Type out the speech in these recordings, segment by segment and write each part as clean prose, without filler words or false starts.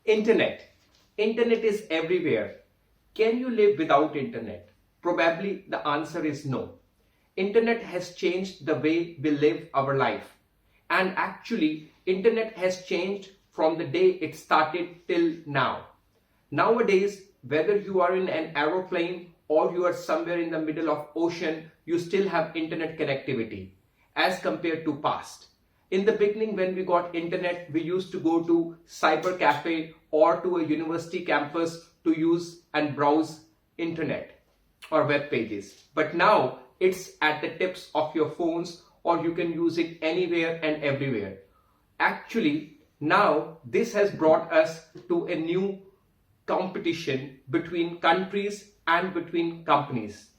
Internet. Internet is everywhere. Can you live without internet? Probably the answer is no. Internet has changed the way we live our life. And actually, internet has changed from the day it started till now. Nowadays, whether you are in an aeroplane or you are somewhere in the middle of ocean, you still have internet connectivity as compared to past. In the beginning, when we got internet, we used to go to cyber cafe or to a university campus to use and browse internet or web pages. But now it's at the tips of your phones, or you can use it anywhere and everywhere. Actually, now this has brought us to a new competition between countries and between companies.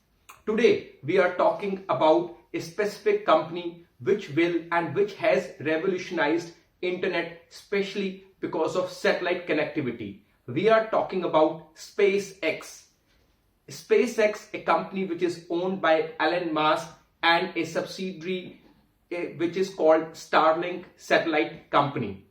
Today, we are talking about a specific company which will and which has revolutionized internet, especially because of satellite connectivity. We are talking about SpaceX. SpaceX, a company which is owned by Elon Musk and a subsidiary which is called Starlink Satellite Company.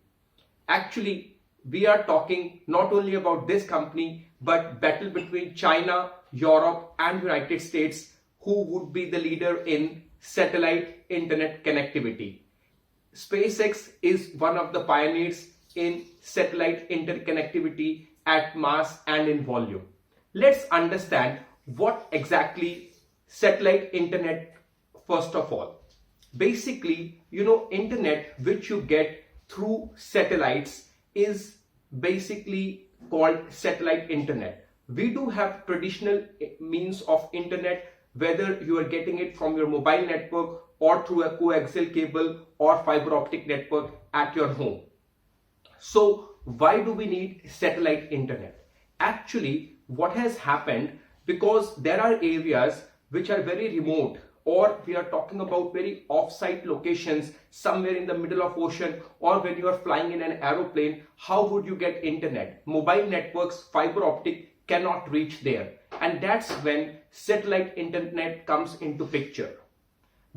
Actually, we are talking not only about this company, but battle between China, Europe and United States, who would be the leader in satellite internet connectivity. SpaceX is one of the pioneers in satellite interconnectivity at mass and in volume. Let's understand what exactly satellite internet first of all. Basically, internet which you get through satellites is basically called satellite internet. We do have traditional means of internet, whether you are getting it from your mobile network or through a coaxial cable or fiber optic network at your home. So why do we need satellite internet? Actually, what has happened, because there are areas which are very remote, or we are talking about very off-site locations somewhere in the middle of ocean, or when you are flying in an aeroplane, how would you get internet? Mobile networks, fiber optic cannot reach there. And that's when satellite internet comes into picture.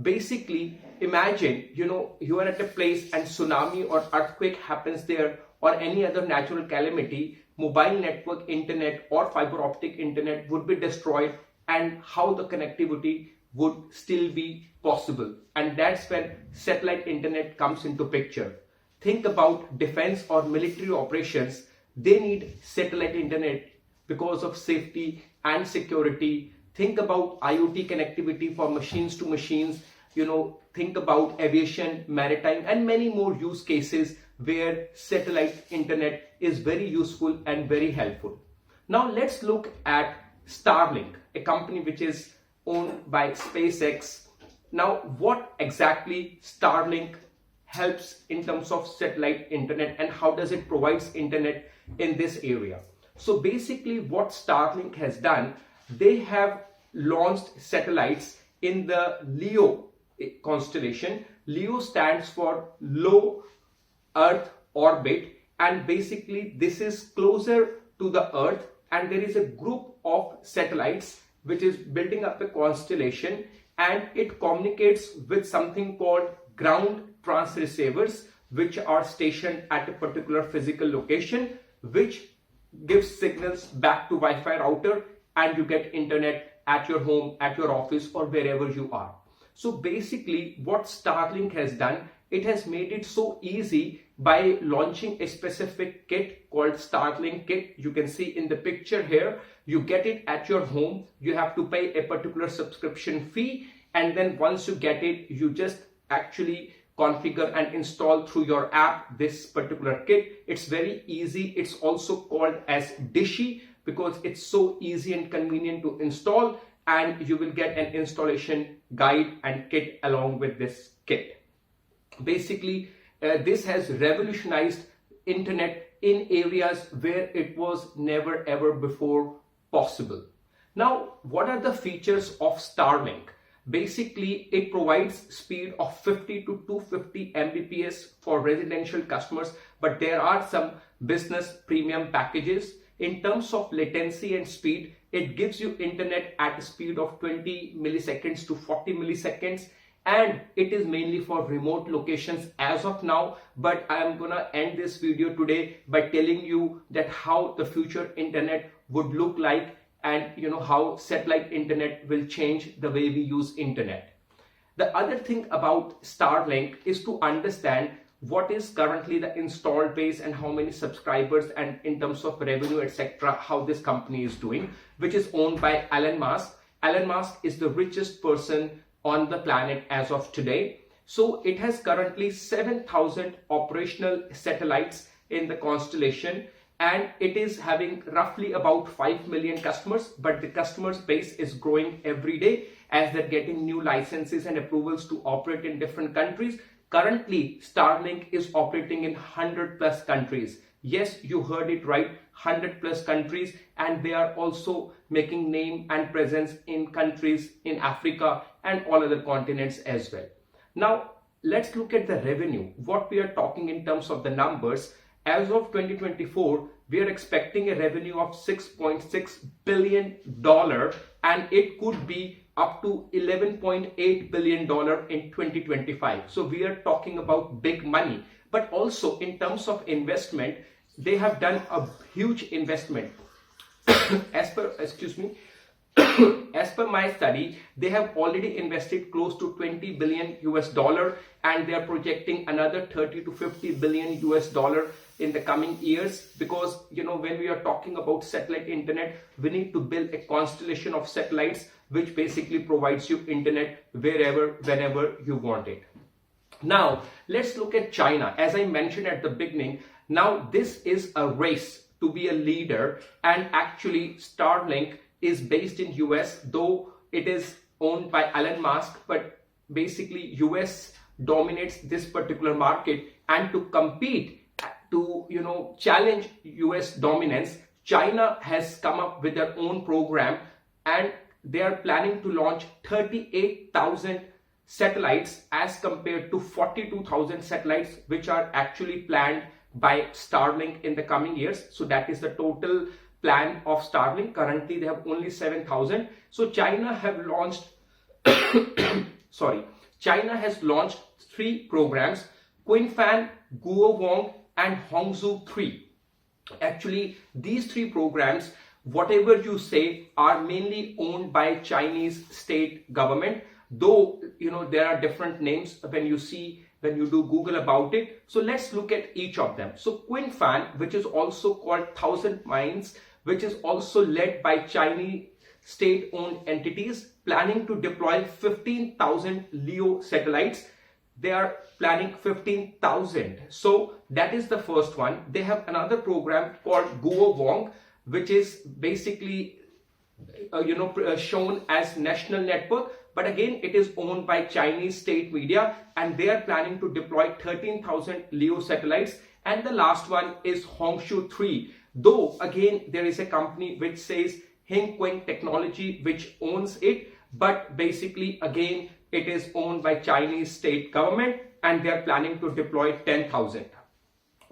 Basically, imagine, you are at a place and tsunami or earthquake happens there, or any other natural calamity, mobile network internet or fiber optic internet would be destroyed, and how the connectivity would still be possible. And that's when satellite internet comes into picture. Think about defense or military operations. They need satellite internet because of safety and security. Think about IoT connectivity for machines to machines. Think about aviation, maritime, and many more use cases where satellite internet is very useful and very helpful. Now let's look at Starlink, a company which is owned by SpaceX. Now, what exactly Starlink helps in terms of satellite internet, and how does it provides internet in this area? So basically what Starlink has done, they have launched satellites in the LEO constellation. LEO stands for low Earth orbit, and basically this is closer to the Earth, and there is a group of satellites which is building up a constellation, and it communicates with something called ground trans receivers, which are stationed at a particular physical location, which gives signals back to Wi-Fi router, and you get internet at your home, at your office, or wherever you are. So basically what Starlink has done, it has made it so easy by launching a specific kit called Starlink kit. You can see in the picture here, you get it at your home. You have to pay a particular subscription fee, and then once you get it, you just actually configure and install through your app this particular kit. It's very easy. It's also called as Dishy because it's so easy and convenient to install, and you will get an installation guide and kit along with this kit. Basically, this has revolutionized internet in areas where it was never ever before possible. Now, what are the features of Starlink? Basically, it provides speed of 50 to 250 Mbps for residential customers, but there are some business premium packages. In terms of latency and speed, it gives you internet at a speed of 20 milliseconds to 40 milliseconds, and it is mainly for remote locations as of now. But I am gonna end this video today by telling you that how the future internet would look like, and how satellite internet will change the way we use internet. The other thing about Starlink is to understand what is currently the installed base and how many subscribers, and in terms of revenue, etc., how this company is doing, which is owned by Elon Musk. Elon Musk is the richest person on the planet as of today. So it has currently 7,000 operational satellites in the constellation, and it is having roughly about 5 million customers, but the customers base is growing every day as they're getting new licenses and approvals to operate in different countries. Currently, Starlink is operating in 100 plus countries. Yes, you heard it right, 100 plus countries, and they are also making name and presence in countries in Africa and all other continents as well. Now, let's look at the revenue. What we are talking in terms of the numbers. As of 2024, we are expecting a revenue of $6.6 billion, and it could be up to $11.8 billion in 2025. So we are talking about big money. But also in terms of investment, they have done a huge investment. As per my study, they have already invested close to $20 billion US, and they are projecting another 30 to 50 billion US in the coming years, because when we are talking about satellite internet, we need to build a constellation of satellites which basically provides you internet wherever, whenever you want it. Now let's look at China. As I mentioned at the beginning, now this is a race to be a leader, and actually Starlink is based in US, though it is owned by Elon Musk, but basically US dominates this particular market, and to compete, to challenge US dominance, China has come up with their own program, and they are planning to launch 38,000 satellites as compared to 42,000 satellites which are actually planned by Starlink in the coming years. So that is the total plan of Starlink. Currently they have only 7,000. So China have launched China has launched 3 programs: Qinfan, Guowang and Hongzhou 3. Actually, these 3 programs, whatever you say, are mainly owned by Chinese state government, though there are different names when you do Google about it. So let's look at each of them. So Qinfan, which is also called 1,000 Mines, which is also led by Chinese state-owned entities, planning to deploy 15,000 LEO satellites. They are planning 15,000. So that is the first one. They have another program called Guowang, which is basically shown as national network, but again it is owned by Chinese state media, and they are planning to deploy 13,000 LEO satellites. And the last one is Hongzhou 3, though again there is a company which says Hengquang Technology which owns it, but basically again it is owned by Chinese state government, and they are planning to deploy 10,000.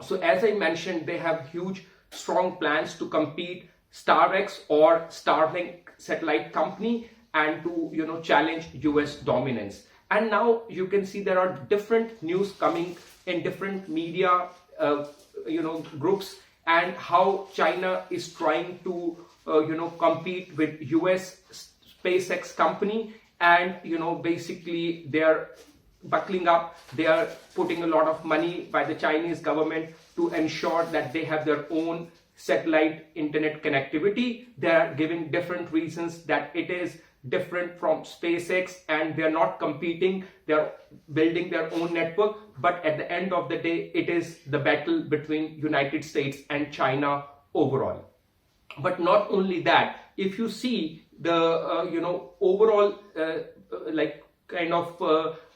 So as I mentioned, they have huge strong plans to compete StarX or Starlink satellite company, and to challenge US dominance. And now you can see there are different news coming in different media groups, and how China is trying to compete with US SpaceX company, and basically they are buckling up. They are putting a lot of money by the Chinese government to ensure that they have their own satellite internet connectivity. They are giving different reasons that it is different from SpaceX, and they are not competing. They are building their own network, but at the end of the day, it is the battle between United States and China overall. But not only that, if you see the overall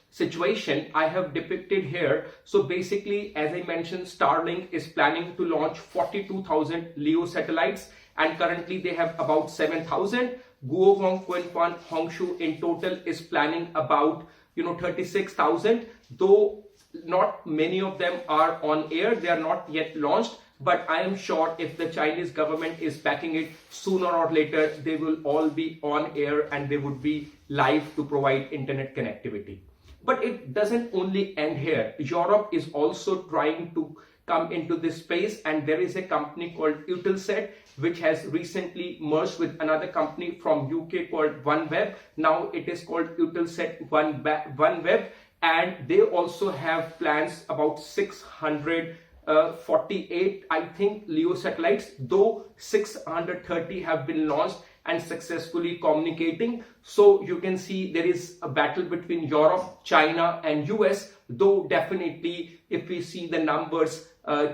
situation I have depicted here. So basically, as I mentioned, Starlink is planning to launch 42,000 LEO satellites, and currently they have about 7,000. Guowang, Qinfan, Hongzhou in total is planning about 36,000, though not many of them are on air. They are not yet launched, but I am sure if the Chinese government is backing it, sooner or later they will all be on air and they would be live to provide internet connectivity. But it doesn't only end here. Europe is also trying to come into this space, and there is a company called Eutelsat which has recently merged with another company from UK called OneWeb. Now it is called Eutelsat OneWeb, and they also have plans about 648 I think LEO satellites, though 630 have been launched and successfully communicating. So you can see there is a battle between Europe, China and US, though definitely if we see the numbers,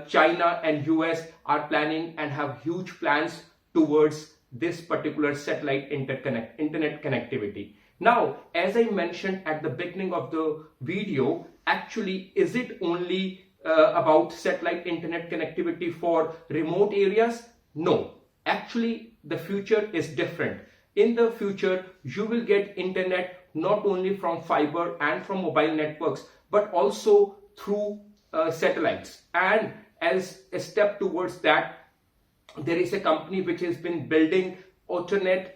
China and US are planning and have huge plans towards this particular satellite internet connectivity. Now, as I mentioned at the beginning of the video, actually, is it only about satellite internet connectivity for remote areas? No. Actually, the future is different. In the future, you will get internet not only from fiber and from mobile networks, but also through satellites. And as a step towards that, there is a company which has been building alternate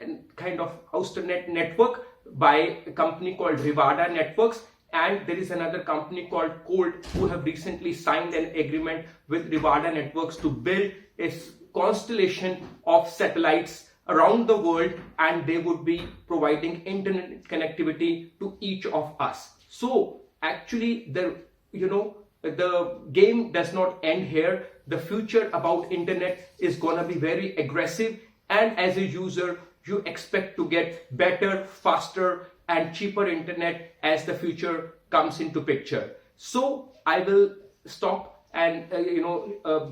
network by a company called Rivada Networks, and there is another company called Colt who have recently signed an agreement with Rivada Networks to build a constellation of satellites around the world, and they would be providing internet connectivity to each of us. So actually the game does not end here. The future about internet is gonna be very aggressive, and as a user you expect to get better, faster and cheaper internet as the future comes into picture. So I will stop and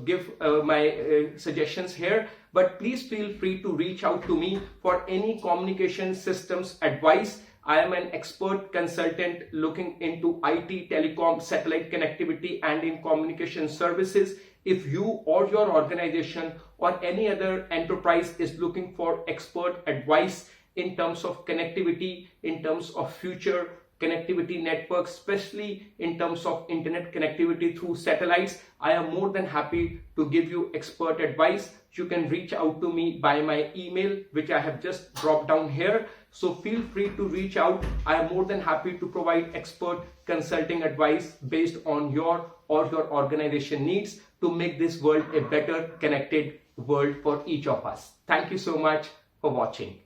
give my suggestions here, but please feel free to reach out to me for any communication systems advice. I am an expert consultant looking into IT, telecom, satellite connectivity and in communication services. If you or your organization or any other enterprise is looking for expert advice in terms of connectivity, in terms of future connectivity networks, especially in terms of internet connectivity through satellites, I am more than happy to give you expert advice. You can reach out to me by my email, which I have just dropped down here. So feel free to reach out. I am more than happy to provide expert consulting advice based on your or your organization needs to make this world a better connected world for each of us. Thank you so much for watching.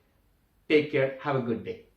Take care. Have a good day.